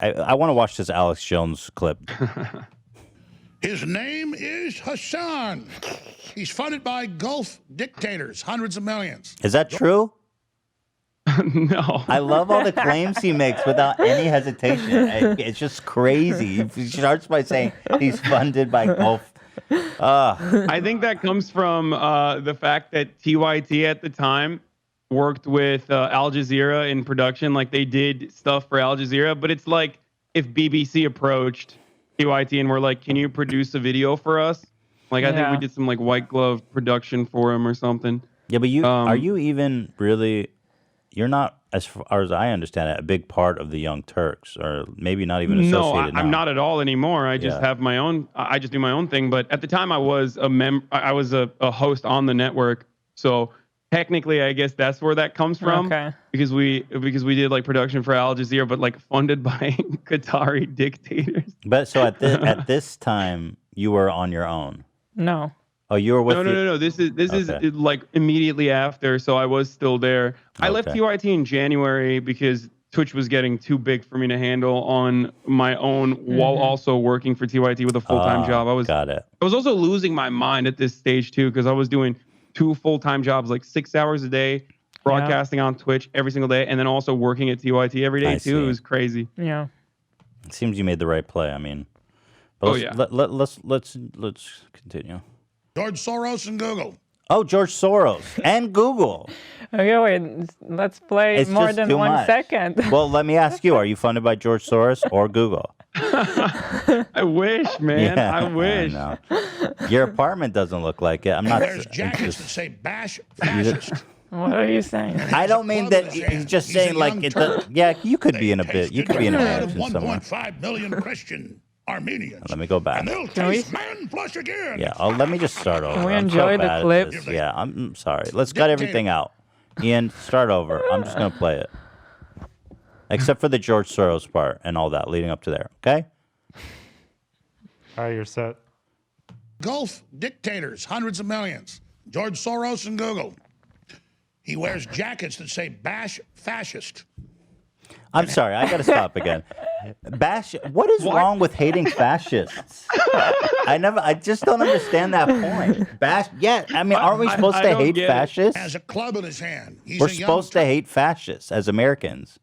I want to watch this Alex Jones clip. His name is Hasan. He's funded by Gulf dictators, hundreds of millions. Is that true? No. I love all the claims he makes without any hesitation. It's just crazy. He starts by saying he's funded by Gulf. I think that comes from the fact that TYT at the time worked with Al Jazeera in production. Like they did stuff for Al Jazeera, but it's like if BBC approached TYT and were like, "Can you produce a video for us?" Like I think we did some like white glove production for him or something. Yeah, but are you even really? You're not, as far as I understand it, a big part of the Young Turks, or maybe not even associated. No, I'm not at all anymore. I just have my own. I just do my own thing. But at the time, I was a host on the network. So technically, I guess that's where that comes from. Okay. Because we did like production for Al Jazeera, but like funded by Qatari dictators. But so at this time, you were on your own. No. Oh, you were with No. This is like immediately after, so I was still there. I left TYT in January because Twitch was getting too big for me to handle on my own while also working for TYT with a full-time job. Got it. I was also losing my mind at this stage too because I was doing 2 full-time jobs, like 6 hours a day, broadcasting on Twitch every single day, and then also working at TYT every day too. It was crazy. Yeah. It seems you made the right play. I mean, but let's continue. George Soros and Google. Oh, George Soros and Google. Okay, wait. Let's play It's more just than too 1 much. second. Well, let me ask you: are you funded by George Soros or Google? I wish, man. Yeah, I wish. know. Your apartment doesn't look like it. I'm not. There's jackets that say bash fascist. What are you saying? I don't mean that. He's just saying like it. Yeah, you could be in a bit. You could be in a mansion somewhere. 1.5 million Christian Armenians. Let me go back. And they'll taste man flesh again. Yeah, let me just start over. Can we I'm enjoy so the bad at clip? this. Yeah, I'm sorry. Let's cut everything out. Ian, start over. I'm just gonna play it, except for the George Soros part and all that leading up to there. Okay. All right, you're set. Gulf dictators, hundreds of millions. George Soros and Google. He wears jackets that say bash fascist. I'm sorry. I got to stop again. Bash. What is wrong with hating fascists? I just don't understand that point. Bash. Yeah. I mean, aren't we supposed to hate fascists? Has a club in his hand. We're supposed to hate fascists as Americans.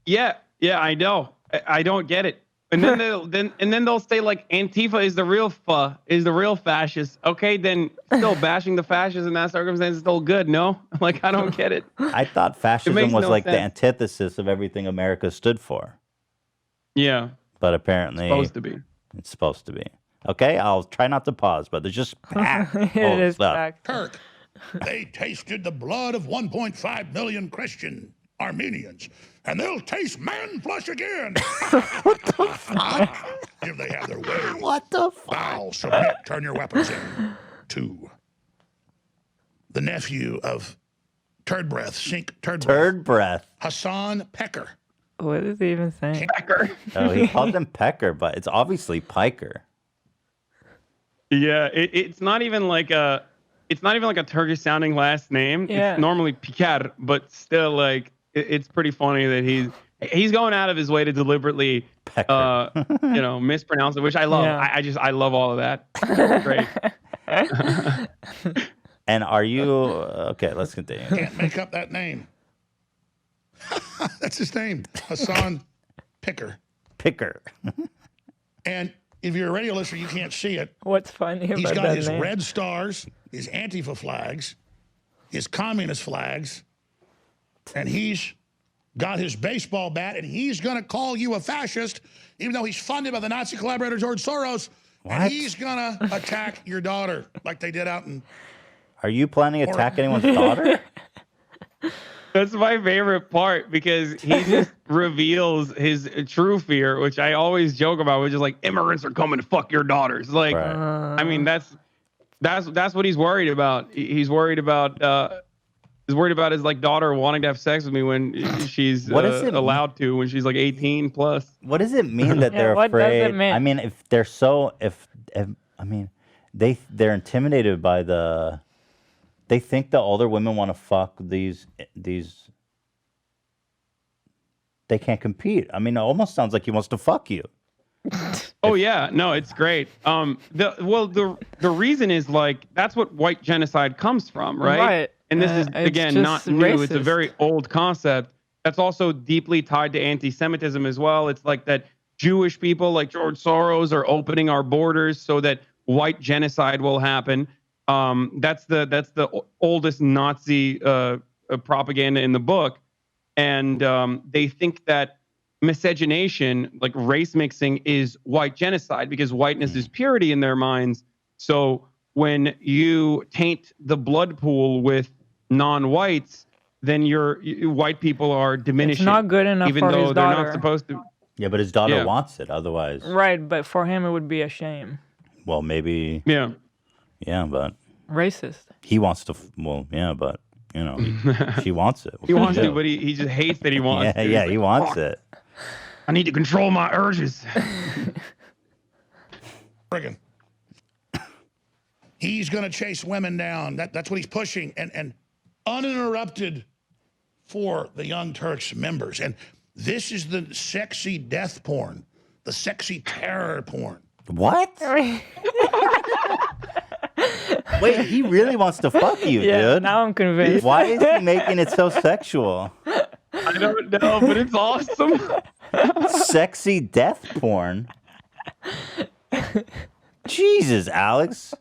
Yeah, I know. I don't get it. And then they'll say like Antifa is the real fascist. Okay, then still bashing the fascists in that circumstance is still good. No, like I don't get it. I thought fascism was no like the sense. antithesis of everything America stood for. Yeah, but apparently it's supposed to be. Okay, I'll try not to pause, but there's just packed It is stuff. packed. Kirk. They tasted the blood of 1.5 million Christian Armenians, and they'll taste man flesh again. What the fuck? If they have their way. What the fuck? Bow, submit, turn your weapons in. 2. The nephew of Turd Breath, Sink Turd Breath. Turd Breath. Hasan Piker. What is he even saying? Pecker. Oh, he called him Pecker, but it's obviously Piker. Yeah, it's not even like a Turkish sounding last name. Yeah. It's normally Piker, but still like it's pretty funny that he's going out of his way to deliberately mispronounce it, which I love. Yeah. I love all of that. Great. And are you okay? Let's continue. Can't make up that name. That's his name, Hasan Piker. Picker. And if you're a radio listener, you can't see it. What's funny about He's got that his name? red stars, his Antifa flags, his communist flags, and he's got his baseball bat, and he's going to call you a fascist, even though he's funded by the Nazi collaborator George Soros. What? And he's going to attack your daughter like they did out in... Are you planning to attack anyone's daughter? That's my favorite part because he just reveals his true fear, which I always joke about, which is like immigrants are coming to fuck your daughters. Like, Right. I mean, that's what he's worried about. He's worried about his like daughter wanting to have sex with me when she's allowed to when she's like 18 plus. What does it mean that they're what does afraid? it mean? I mean, if they're they're intimidated by the. They think the older women want to fuck these they can't compete. I mean, it almost sounds like he wants to fuck you. Oh yeah, no, it's great. The reason is like that's what white genocide comes from, right? Right. And this is It's again not just new. It's a racist. very old concept. That's also deeply tied to anti-Semitism as well. It's like that Jewish people like George Soros are opening our borders so that white genocide will happen. That's the oldest Nazi propaganda in the book, and they think that miscegenation, like race mixing, is white genocide because whiteness is purity in their minds. So when you taint the blood pool with non-whites, then white people are diminishing. It's not good enough even for though his they're daughter. not supposed to. Yeah, but his daughter Yeah. wants it. Otherwise, Right, but for him it would be a shame. well, maybe. Yeah. Yeah, but Racist. he wants to. Well, yeah, but you know, she wants it. What He can wants you to, do? but he just hates that he wants Yeah, to. He's yeah, like, he wants "Fuck, it. I need to control my urges. Friggin'. He's going to chase women down. That's what he's pushing, and uninterrupted for the Young Turks members. And this is the sexy death porn, the sexy terror porn. What? Wait, he really wants to fuck you, Yeah, dude. now I'm convinced. Why is he making it so sexual? I don't know, but it's awesome. Sexy death porn. Jesus, Alex.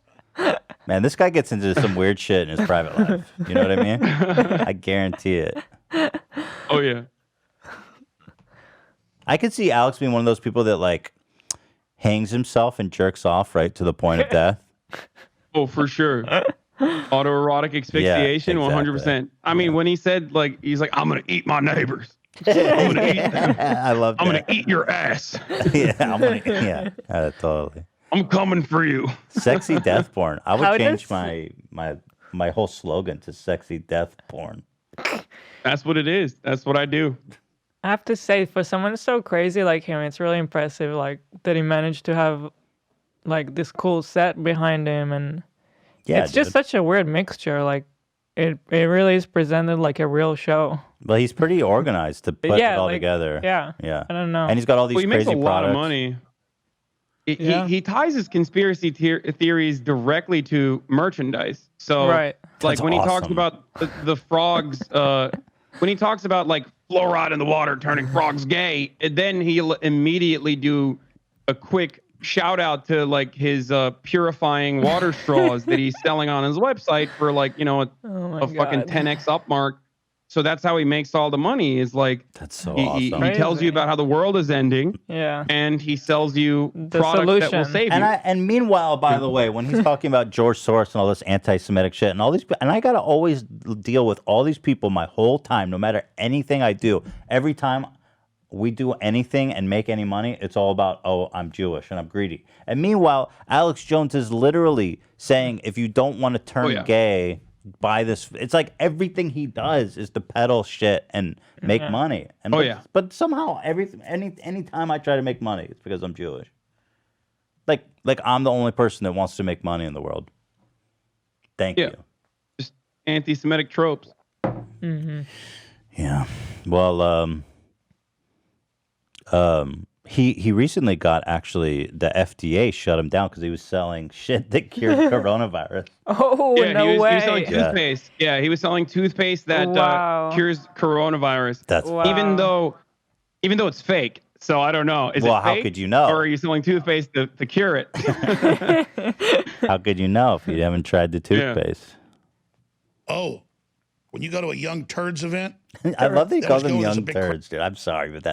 Man, this guy gets into some weird shit in his private life. You know what I mean? I guarantee it. Oh yeah. I could see Alex being one of those people that like hangs himself and jerks off right to the point of death. Oh, for sure. Autoerotic asphyxiation, exactly. 100%. I mean, when he said like he's like, I'm gonna eat my neighbors. I'm gonna eat. I love that. I'm gonna eat your ass. yeah, totally. I'm coming for you. Sexy death porn. I would How change does- my whole slogan to sexy death porn. That's what it is. That's what I do. I have to say, for someone so crazy like him, it's really impressive, like that he managed to have like this cool set behind him, and Yeah, it's just dude. such a weird mixture. Like it really is presented like a real show. Well, he's pretty organized to put Yeah, it all like, together. yeah. Yeah. I don't know. And he's got all these Well, he makes crazy a lot products. of money. Yeah. He ties his conspiracy theories directly to merchandise. So, Right. like That's when he talks awesome. about the frogs, when he talks about like fluoride in the water turning frogs gay, and then he'll immediately do a quick shout out to like his purifying water straws that he's selling on his website for like, you know, a Oh my fucking God. 10x up mark. So that's how he makes all the money is like That's so he awesome. tells you Crazy. about how the world is ending Yeah. and he sells you The products that will solution. save And you. and meanwhile, by the way, when he's talking about George Soros and all this anti-Semitic shit and all these, and I gotta always deal with all these people my whole time, no matter anything I do. Every time we do anything and make any money, it's all about, oh, I'm Jewish and I'm greedy. And meanwhile, Alex Jones is literally saying, if you don't want to turn yeah. gay, buy this. It's like everything he does is to peddle shit and make money. And Oh, but, yeah. but somehow any time I try to make money, it's because I'm Jewish. Like I'm the only person that wants to make money in the world. Thank Yeah. you. Just anti-Semitic tropes. Yeah. Well, he recently got actually the FDA shut him down because he was selling shit that cured coronavirus. Oh, Yeah, no he was way. selling toothpaste. Yeah, he was selling toothpaste that Wow. cures coronavirus. That's Wow. Even though it's fake. So I don't know. Is Well, it how fake? could you know? Or are you selling toothpaste to cure it? How could you know if you haven't tried the toothpaste? Oh, when you go to a Young Turds event, I love that he That calls was them going as a young big turds, dude. I'm sorry, but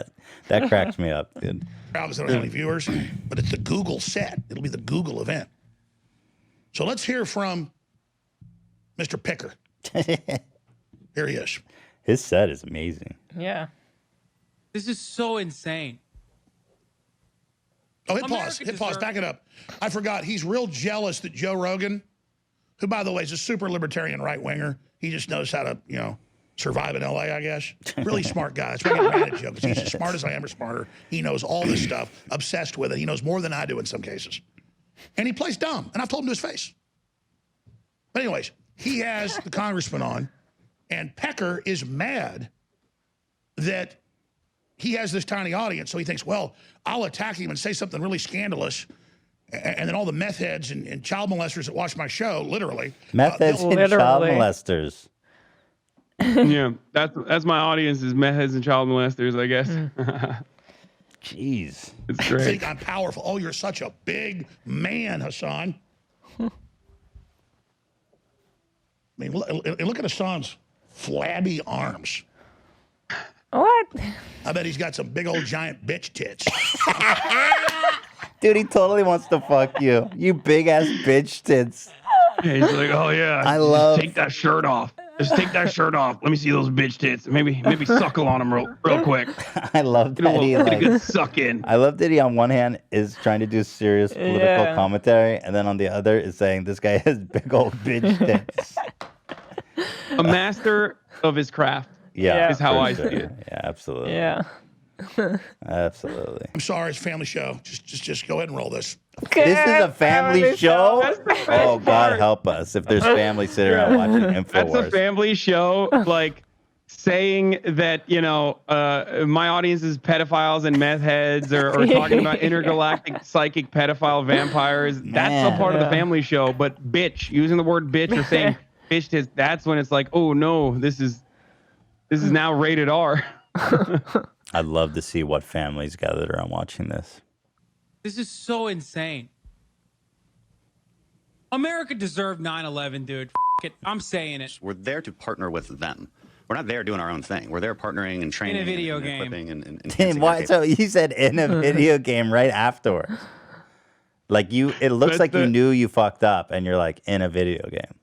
that cracks me up, dude. crowds that don't have any viewers, but it's the Google set. It'll be the Google event. So let's hear from Mr. Picker. Here he is. His set is amazing. Yeah. This is so insane. Oh, hit pause. America Hit pause. deserves- Back it up. I forgot. He's real jealous that Joe Rogan, who, by the way, is a super libertarian right winger, he just knows how to, survive in LA, I guess. Really smart guy. That's why I get mad at Joe, because he's as smart as I am or smarter. He knows all this stuff, obsessed with it. He knows more than I do in some cases. And he plays dumb. And I've told him to his face. But anyways, he has the congressman on, and Pecker is mad that he has this tiny audience, so he thinks, well, I'll attack him and say something really scandalous, and then all the meth heads and child molesters that watch my show, literally. Meth heads and child molesters. Yeah, that's my audience is meth heads and child molesters, I guess. Jeez. It's great. Think I'm powerful. Oh, you're such a big man, Hasan. I mean, look at Hasan's flabby arms. What? I bet he's got some big old giant bitch tits. Dude, he totally wants to fuck you. You big ass bitch tits. Yeah, he's like, oh yeah, I love. Take that shirt off. Just take that shirt off. Let me see those bitch tits. Maybe suckle on them real quick. I love that he get a good suck in. I love that he on one hand is trying to do serious political commentary, and then on the other is saying this guy has big old bitch tits. A master of his craft. Yeah, is how I see it. Yeah, absolutely. Yeah. Absolutely. I'm sorry, it's a family show. Just go ahead and roll this. This is a family show? Oh, God help us if there's family sitting around watching InfoWars. That's a family show, like saying that, you know, my audience is pedophiles and meth heads or talking about intergalactic psychic pedophile vampires. That's a part of the family show. But bitch, using the word bitch or saying bitch, that's when it's like, oh, no, this is now rated R. I'd love to see what families gathered around watching this. This is so insane. America deserved 9/11, dude. F it. I'm saying it. We're there to partner with them. We're not there doing our own thing. We're there partnering and training in a video and game. Equipping and Tim, why? So you said in a video game right afterwards. Like it looks like you knew you fucked up and you're like in a video game.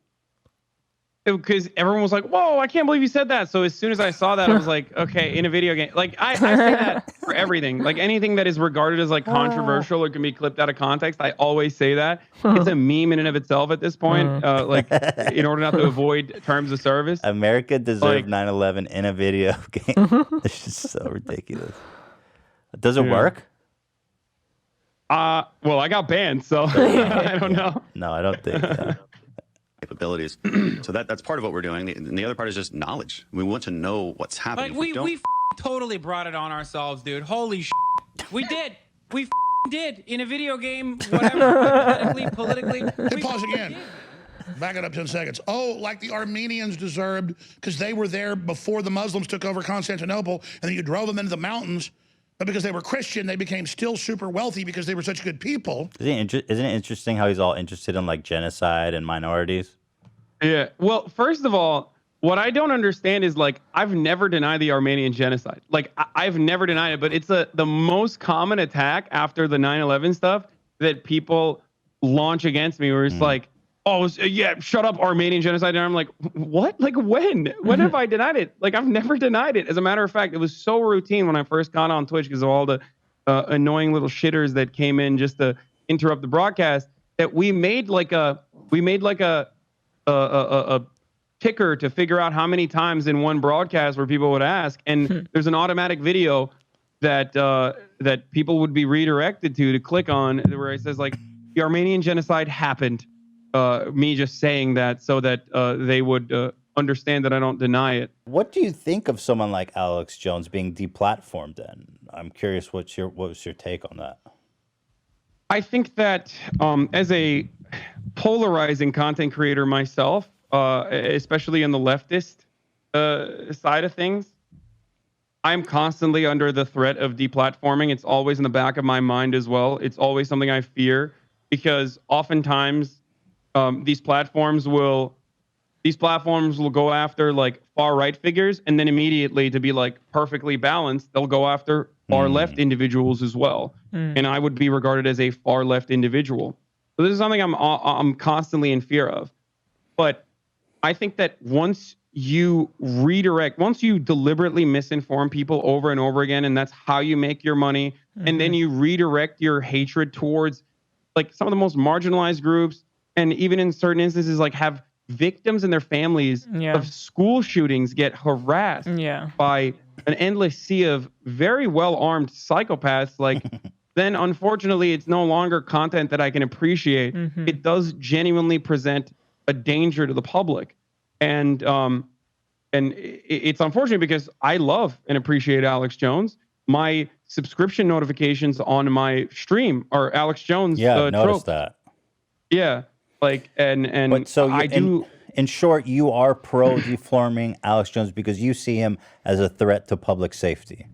Because everyone was like, whoa, I can't believe you said that. So as soon as I saw that, I was like, okay, in a video game. Like, I say that for everything. Like, anything that is regarded as, like, controversial or can be clipped out of context, I always say that. It's a meme in and of itself at this point, like, in order not to avoid terms of service. America deserved 9/11 in a video game. It's just so ridiculous. Does it work? Well, I got banned, so I don't know. No, I don't think so. Capabilities. So that's part of what we're doing. The other part is just knowledge. We want to know what's happening. Like we totally brought it on ourselves, dude. Holy shit. We did. We did in a video game, whatever, politically. Hey, pause again. Back it up 10 seconds. Oh, like the Armenians deserved because they were there before the Muslims took over Constantinople, and then you drove them into the mountains. But because they were Christian, they became still super wealthy because they were such good people. Isn't it interesting how he's all interested in like genocide and minorities? Yeah. Well, first of all, what I don't understand is like I've never denied the Armenian genocide. Like I've never denied it, but it's the most common attack after the 9/11 stuff that people launch against me, where it's like, oh yeah, shut up, Armenian genocide, and I'm like, what? Like when have I denied it? Like I've never denied it. As a matter of fact, it was so routine when I first got on Twitch because of all the annoying little shitters that came in just to interrupt the broadcast that we made like a ticker to figure out how many times in one broadcast where people would ask, and there's an automatic video that that people would be redirected to click on where it says like the Armenian genocide happened. Me just saying that so that they would understand that I don't deny it. What do you think of someone like Alex Jones being deplatformed then? I'm curious what was your take on that? I think that as a polarizing content creator myself, especially in the leftist side of things, I'm constantly under the threat of deplatforming. It's always in the back of my mind as well. It's always something I fear because oftentimes these platforms will go after like far right figures, and then immediately to be like perfectly balanced, they'll go after far left individuals as well. And I would be regarded as a far left individual. So this is something I'm constantly in fear of. But I think that once you deliberately misinform people over and over again, and that's how you make your money, and then you redirect your hatred towards like some of the most marginalized groups, and even in certain instances, like have victims and their families of school shootings get harassed by an endless sea of very well-armed psychopaths, like then unfortunately it's no longer content that I can appreciate. It does genuinely present a danger to the public. And it's unfortunate because I love and appreciate Alex Jones. my subscription notifications on my stream are Alex Jones. Yeah, I noticed tropes. that. Yeah, like and But so I do. In short, you are pro deflamming Alex Jones because you see him as a threat to public safety.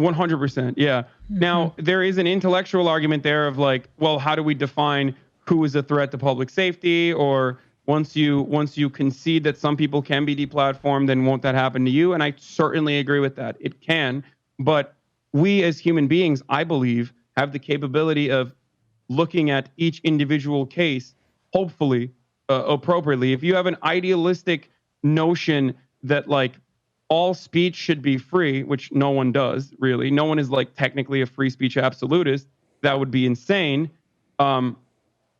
100%. Yeah. Now, there is an intellectual argument there of like, well, how do we define who is a threat to public safety? Or once you concede that some people can be deplatformed, then won't that happen to you? And I certainly agree with that. It can. But we as human beings, I believe, have the capability of looking at each individual case, hopefully appropriately. If you have an idealistic notion that like all speech should be free, which no one does really. No one is like technically a free speech absolutist. That would be insane.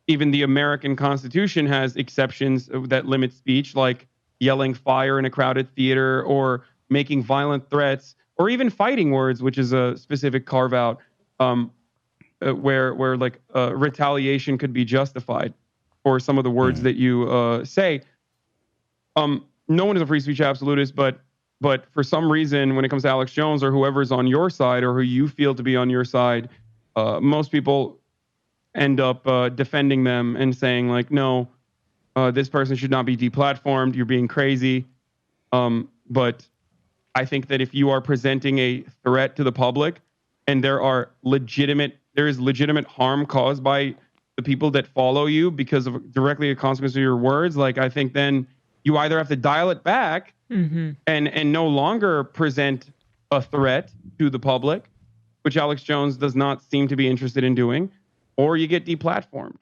Even the American Constitution has exceptions that limit speech, like yelling fire in a crowded theater or making violent threats or even fighting words, which is a specific carve out where like retaliation could be justified for some of the words that you say. No one is a free speech absolutist, but for some reason, when it comes to Alex Jones or whoever's on your side or who you feel to be on your side, most people end up defending them and saying like, no, this person should not be deplatformed. You're being crazy. But I think that if you are presenting a threat to the public and there is legitimate harm caused by the people that follow you because of directly a consequence of your words, like I think then you either have to dial it back and no longer present a threat to the public, which Alex Jones does not seem to be interested in doing, or you get deplatformed.